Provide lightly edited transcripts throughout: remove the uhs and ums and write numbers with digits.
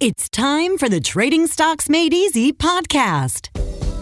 It's time for the Trading Stocks Made Easy podcast.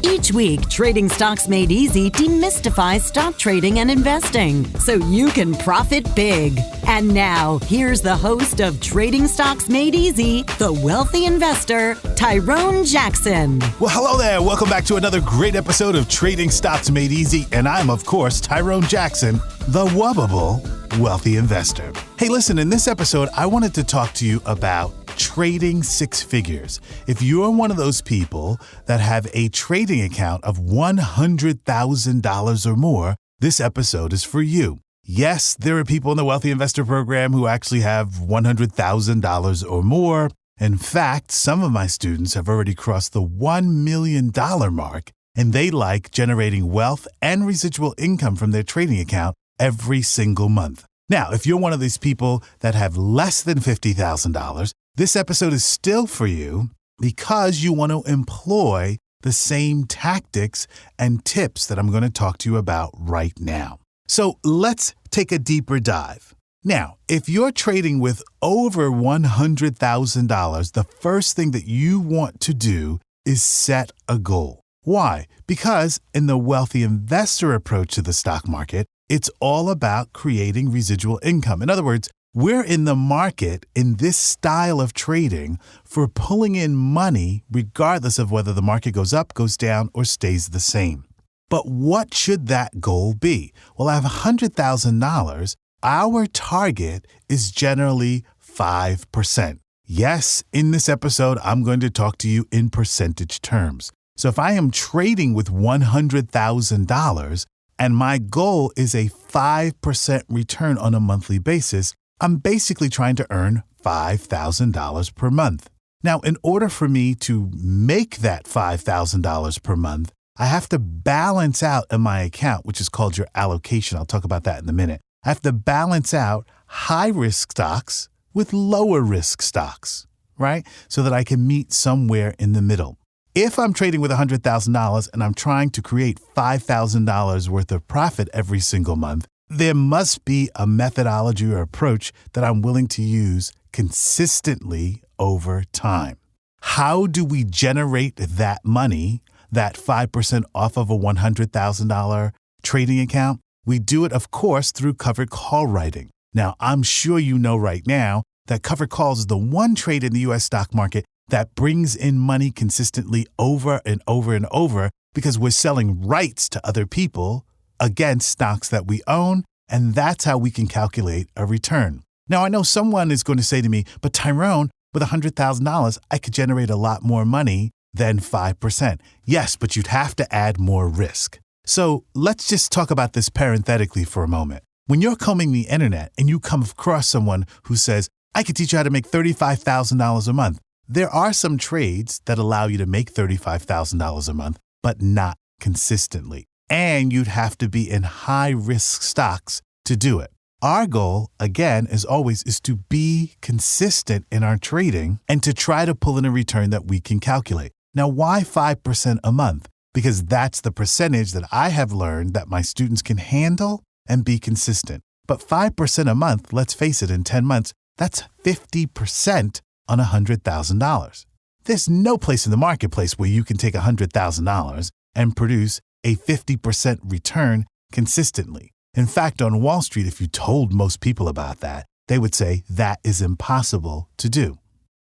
Each week, Trading Stocks Made Easy demystifies stock trading and investing so you can profit big. And now, here's the host of Trading Stocks Made Easy, the wealthy investor, Tyrone Jackson. Well, hello there. Welcome back to another great episode of Trading Stocks Made Easy. And I'm, of course, Tyrone Jackson, the wubbable wealthy investor. Hey, listen, in this episode, I wanted to talk to you about trading six figures. If you're one of those people that have a trading account of $100,000 or more, this episode is for you. Yes, there are people in the Wealthy Investor Program who actually have $100,000 or more. In fact, some of my students have already crossed the $1 million mark, and they like generating wealth and residual income from their trading account every single month. Now, if you're one of these people that have less than $50,000, this episode is still for you because you want to employ the same tactics and tips that I'm going to talk to you about right now. So let's take a deeper dive. Now, if you're trading with over $100,000, the first thing that you want to do is set a goal. Why? Because in the wealthy investor approach to the stock market, it's all about creating residual income. In other words, we're in the market in this style of trading for pulling in money regardless of whether the market goes up, goes down, or stays the same. But what should that goal be? Well, I have $100,000. Our target is generally 5%. Yes, in this episode, I'm going to talk to you in percentage terms. So if I am trading with $100,000 and my goal is a 5% return on a monthly basis, I'm basically trying to earn $5,000 per month. Now, in order for me to make that $5,000 per month, I have to balance out in my account, which is called your allocation. I'll talk about that in a minute. I have to balance out high-risk stocks with lower-risk stocks, right? So that I can meet somewhere in the middle. If I'm trading with $100,000 and I'm trying to create $5,000 worth of profit every single month, there must be a methodology or approach that I'm willing to use consistently over time. How do we generate that money, that 5% off of a $100,000 trading account? We do it, of course, through covered call writing. Now, I'm sure you know right now that covered calls is the one trade in the U.S. stock market that brings in money consistently over and over and over because we're selling rights to other people against stocks that we own, and that's how we can calculate a return. Now, I know someone is going to say to me, but Tyrone, with $100,000, I could generate a lot more money than 5%. Yes, but you'd have to add more risk. So let's just talk about this parenthetically for a moment. When you're combing the internet and you come across someone who says, I could teach you how to make $35,000 a month, there are some trades that allow you to make $35,000 a month, but not consistently. And you'd have to be in high-risk stocks to do it. Our goal, again, as always, is to be consistent in our trading and to try to pull in a return that we can calculate. Now, why 5% a month? Because that's the percentage that I have learned that my students can handle and be consistent. But 5% a month, let's face it, in 10 months, that's 50% on $100,000. There's no place in the marketplace where you can take $100,000 and produce a 50% return consistently. In fact, on Wall Street, if you told most people about that, they would say that is impossible to do.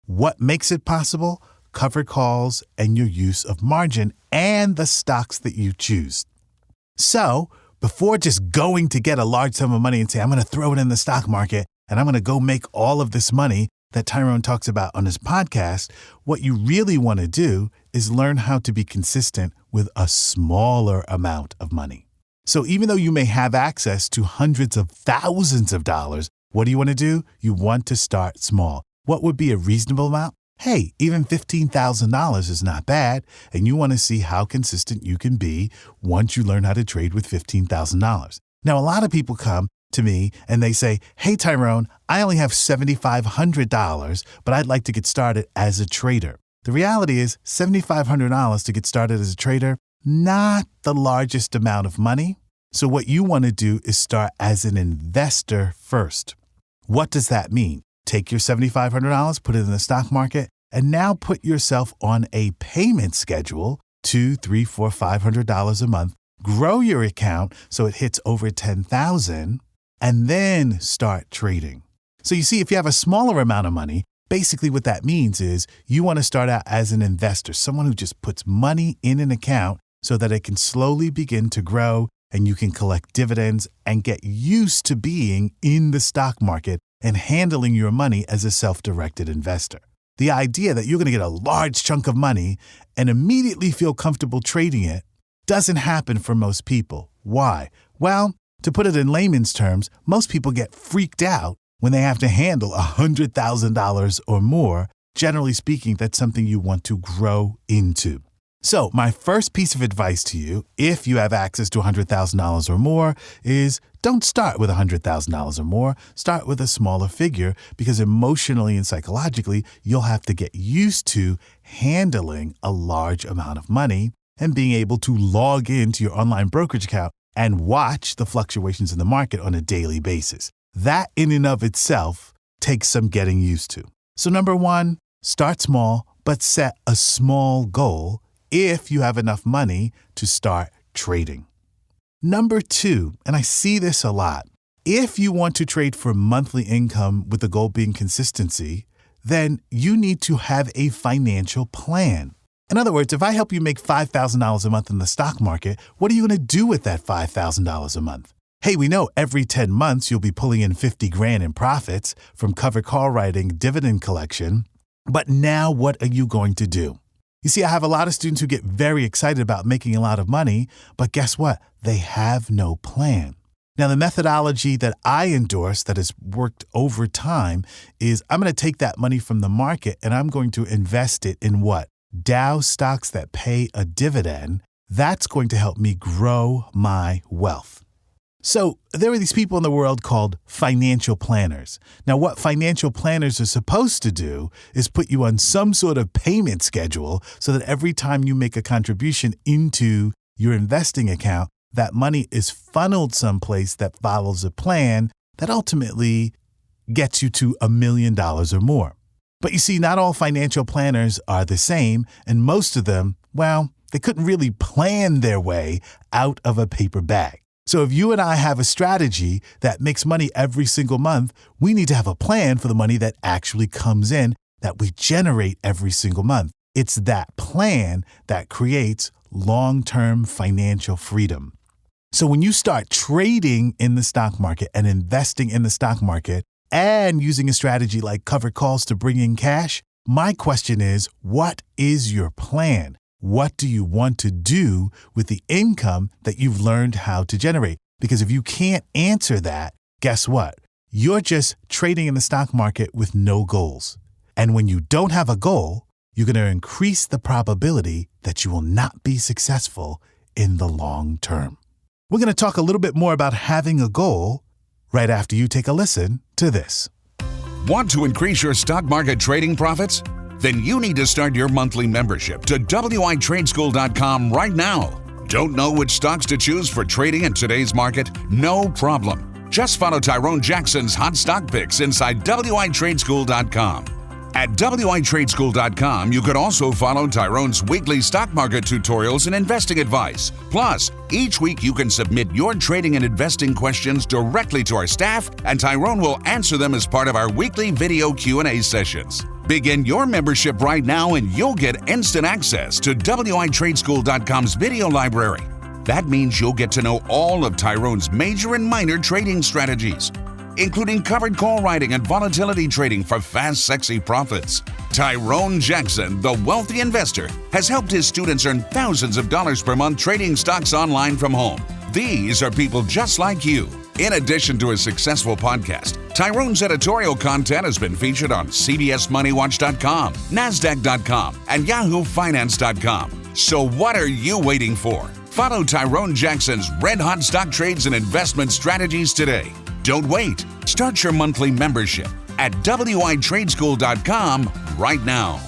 What makes it possible? Covered calls and your use of margin and the stocks that you choose. So, before just going to get a large sum of money and say, I'm going to throw it in the stock market and I'm going to go make all of this money that Tyrone talks about on his podcast, what you really want to do is learn how to be consistent with a smaller amount of money. So even though you may have access to hundreds of thousands of dollars, what do you want to do? You want to start small. What would be a reasonable amount? Hey, even $15,000 is not bad, and you want to see how consistent you can be once you learn how to trade with $15,000. Now, a lot of people come to me and they say, hey, Tyrone, I only have $7,500, but I'd like to get started as a trader. The reality is $7,500 to get started as a trader, not the largest amount of money. So what you want to do is start as an investor first. What does that mean? Take your $7,500, put it in the stock market, and now put yourself on a payment schedule, $200, $300, $400, $500 a month. Grow your account so it hits over $10,000 and then start trading. So you see, if you have a smaller amount of money, basically what that means is you want to start out as an investor, someone who just puts money in an account so that it can slowly begin to grow and you can collect dividends and get used to being in the stock market and handling your money as a self-directed investor. The idea that you're going to get a large chunk of money and immediately feel comfortable trading it doesn't happen for most people. Why? Well, to put it in layman's terms, most people get freaked out when they have to handle $100,000 or more. Generally speaking, that's something you want to grow into. So my first piece of advice to you, if you have access to $100,000 or more, is don't start with $100,000 or more. Start with a smaller figure because emotionally and psychologically, you'll have to get used to handling a large amount of money and being able to log into your online brokerage account and watch the fluctuations in the market on a daily basis. That in and of itself takes some getting used to. So number one, start small, but set a small goal if you have enough money to start trading. Number two, and I see this a lot, if you want to trade for monthly income with the goal being consistency, then you need to have a financial plan. In other words, if I help you make $5,000 a month in the stock market, what are you going to do with that $5,000 a month? Hey, we know every 10 months you'll be pulling in $50,000 in profits from covered call writing, dividend collection. But now what are you going to do? You see, I have a lot of students who get very excited about making a lot of money, but guess what? They have no plan. Now, the methodology that I endorse that has worked over time is I'm going to take that money from the market and I'm going to invest it in what? Dow stocks that pay a dividend. That's going to help me grow my wealth. So there are these people in the world called financial planners. Now, what financial planners are supposed to do is put you on some sort of payment schedule so that every time you make a contribution into your investing account, that money is funneled someplace that follows a plan that ultimately gets you to $1 million or more. But you see, not all financial planners are the same, and most of them, well, they couldn't really plan their way out of a paper bag. So if you and I have a strategy that makes money every single month, we need to have a plan for the money that actually comes in that we generate every single month. It's that plan that creates long-term financial freedom. So when you start trading in the stock market and investing in the stock market and using a strategy like covered calls to bring in cash, my question is, what is your plan? What do you want to do with the income that you've learned how to generate? Because if you can't answer that, guess what? You're just trading in the stock market with no goals. And when you don't have a goal, you're going to increase the probability that you will not be successful in the long term. We're going to talk a little bit more about having a goal right after you take a listen to this. Want to increase your stock market trading profits? Then you need to start your monthly membership to WITradeschool.com right now. Don't know which stocks to choose for trading in today's market? No problem. Just follow Tyrone Jackson's hot stock picks inside WITradeschool.com. At WITradeschool.com, you could also follow Tyrone's weekly stock market tutorials and investing advice. Plus, each week you can submit your trading and investing questions directly to our staff, and Tyrone will answer them as part of our weekly video Q&A sessions. Begin your membership right now and you'll get instant access to WITradeschool.com's video library. That means you'll get to know all of Tyrone's major and minor trading strategies, including covered call writing and volatility trading for fast, sexy profits. Tyrone Jackson, the wealthy investor, has helped his students earn thousands of dollars per month trading stocks online from home. These are people just like you. In addition to a successful podcast, Tyrone's editorial content has been featured on CBSMoneyWatch.com, NASDAQ.com, and YahooFinance.com. So what are you waiting for? Follow Tyrone Jackson's red-hot stock trades and investment strategies today. Don't wait. Start your monthly membership at WITradeschool.com right now.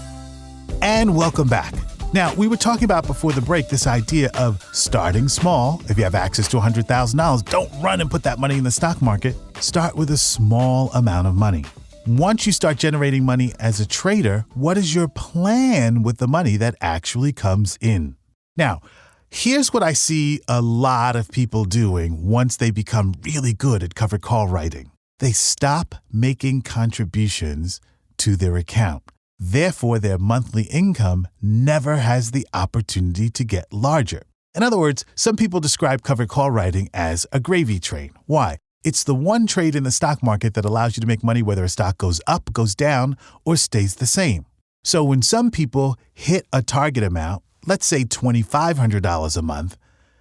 And welcome back. Now, we were talking about before the break this idea of starting small. If you have access to $100,000, don't run and put that money in the stock market. Start with a small amount of money. once you start generating money as a trader, what is your plan with the money that actually comes in? Now, here's what I see a lot of people doing once they become really good at covered call writing. They stop making contributions to their account. Therefore, their monthly income never has the opportunity to get larger. In other words, some people describe covered call writing as a gravy train. Why? It's the one trade in the stock market that allows you to make money whether a stock goes up, goes down, or stays the same. So when some people hit a target amount, let's say $2,500 a month,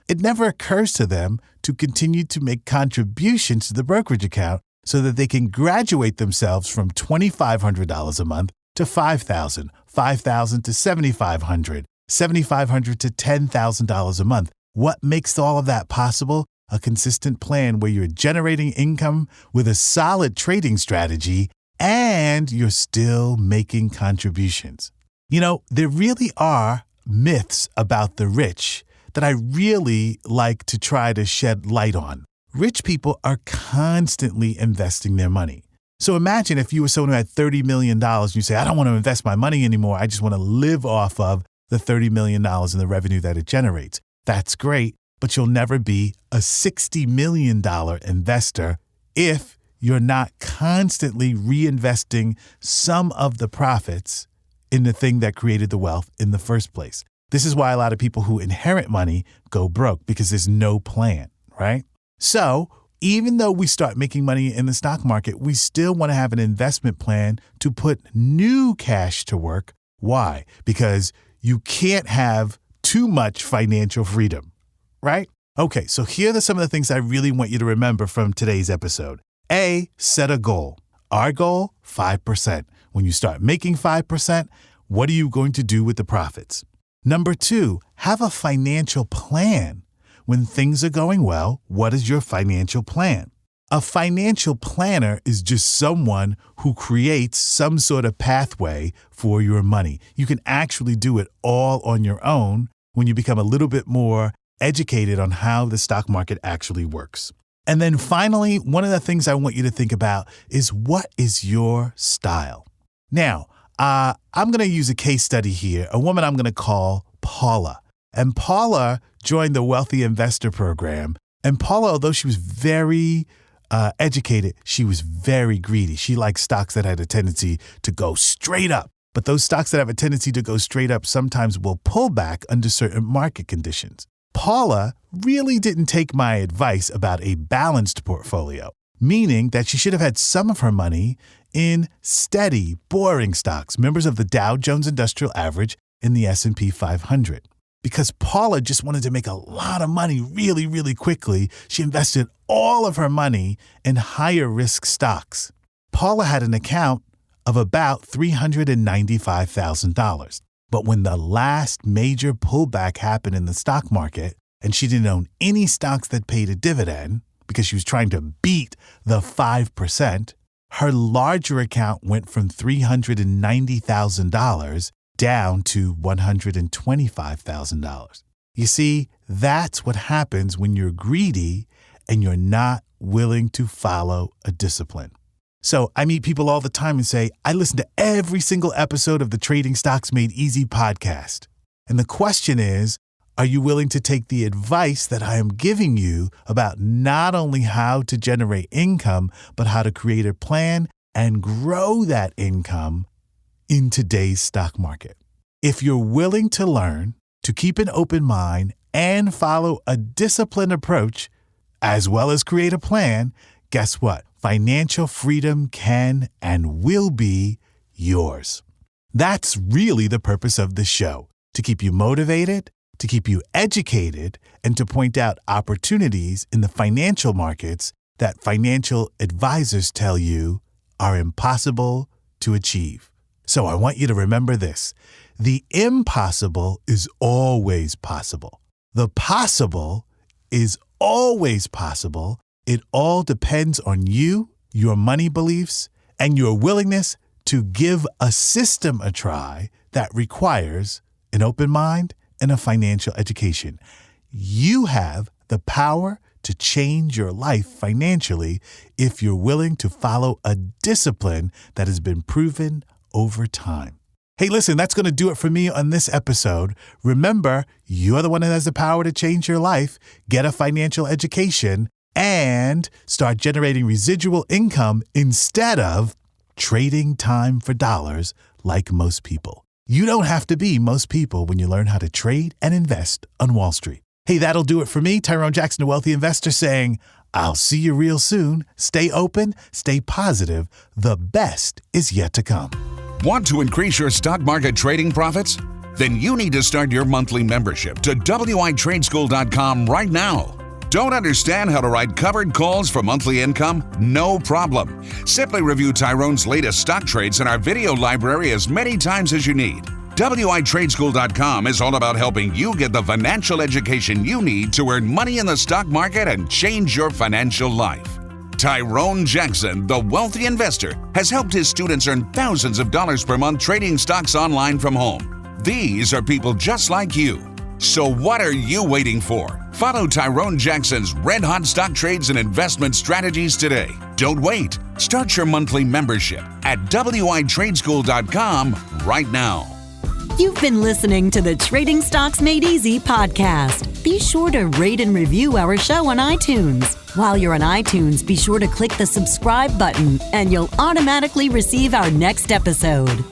it never occurs to them to continue to make contributions to the brokerage account so that they can graduate themselves from $2,500 a month to $5,000, $5,000 to $7,500, $7,500 to $10,000 a month. What makes all of that possible? A consistent plan where you're generating income with a solid trading strategy and you're still making contributions. You know, there really are myths about the rich that I really like to try to shed light on. Rich people are constantly investing their money. So imagine if you were someone who had $30 million and you say, I don't want to invest my money anymore. I just want to live off of the $30 million and the revenue that it generates. That's great, but you'll never be a $60 million investor if you're not constantly reinvesting some of the profits in the thing that created the wealth in the first place. This is why a lot of people who inherit money go broke, because there's no plan, right? So even though we start making money in the stock market, we still want to have an investment plan to put new cash to work. Why? Because you can't have too much financial freedom, right? Okay, so here are some of the things I really want you to remember from today's episode. A, set a goal. Our goal, 5%. When you start making 5%, what are you going to do with the profits? Number 2, have a financial plan. When things are going well, what is your financial plan? A financial planner is just someone who creates some sort of pathway for your money. You can actually do it all on your own when you become a little bit more educated on how the stock market actually works. And then finally, one of the things I want you to think about is, what is your style? Now, I'm going to use a case study here, a woman I'm going to call Paula. And Paula joined the Wealthy Investor Program. And Paula, although she was very educated, she was very greedy. She liked stocks that had a tendency to go straight up. But those stocks that have a tendency to go straight up sometimes will pull back under certain market conditions. Paula really didn't take my advice about a balanced portfolio, meaning that she should have had some of her money in steady, boring stocks, members of the Dow Jones Industrial Average and the S&P 500. Because Paula just wanted to make a lot of money really, really quickly, she invested all of her money in higher risk stocks. Paula had an account of about $395,000. But when the last major pullback happened in the stock market, and she didn't own any stocks that paid a dividend because she was trying to beat the 5%, her larger account went from $390,000 down to $125,000. You see, that's what happens when you're greedy and you're not willing to follow a discipline. So I meet people all the time and say, I listen to every single episode of the Trading Stocks Made Easy podcast. And the question is, are you willing to take the advice that I am giving you about not only how to generate income, but how to create a plan and grow that income in today's stock market? If you're willing to learn, to keep an open mind, and follow a disciplined approach, as well as create a plan, guess what? Financial freedom can and will be yours. That's really the purpose of this show, to keep you motivated, to keep you educated, and to point out opportunities in the financial markets that financial advisors tell you are impossible to achieve. So I want you to remember this. The impossible is always possible. The possible is always possible. It all depends on you, your money beliefs, and your willingness to give a system a try that requires an open mind and a financial education. You have the power to change your life financially if you're willing to follow a discipline that has been proven over time. Hey, listen, that's going to do it for me on this episode. Remember, you're the one that has the power to change your life, get a financial education, and start generating residual income instead of trading time for dollars like most people. You don't have to be most people when you learn how to trade and invest on Wall Street. Hey, that'll do it for me, Tyrone Jackson, the Wealthy Investor, saying, I'll see you real soon. Stay open, stay positive. The best is yet to come. Want to increase your stock market trading profits? Then you need to start your monthly membership to WITradeschool.com right now. Don't understand how to write covered calls for monthly income? No problem. Simply review Tyrone's latest stock trades in our video library as many times as you need. WITradeschool.com is all about helping you get the financial education you need to earn money in the stock market and change your financial life. Tyrone Jackson, the Wealthy Investor, has helped his students earn thousands of dollars per month trading stocks online from home. These are people just like you. So what are you waiting for? Follow Tyrone Jackson's red-hot stock trades and investment strategies today. Don't wait. Start your monthly membership at WITradeschool.com right now. You've been listening to the Trading Stocks Made Easy podcast. Be sure to rate and review our show on iTunes. While you're on iTunes, be sure to click the subscribe button and you'll automatically receive our next episode.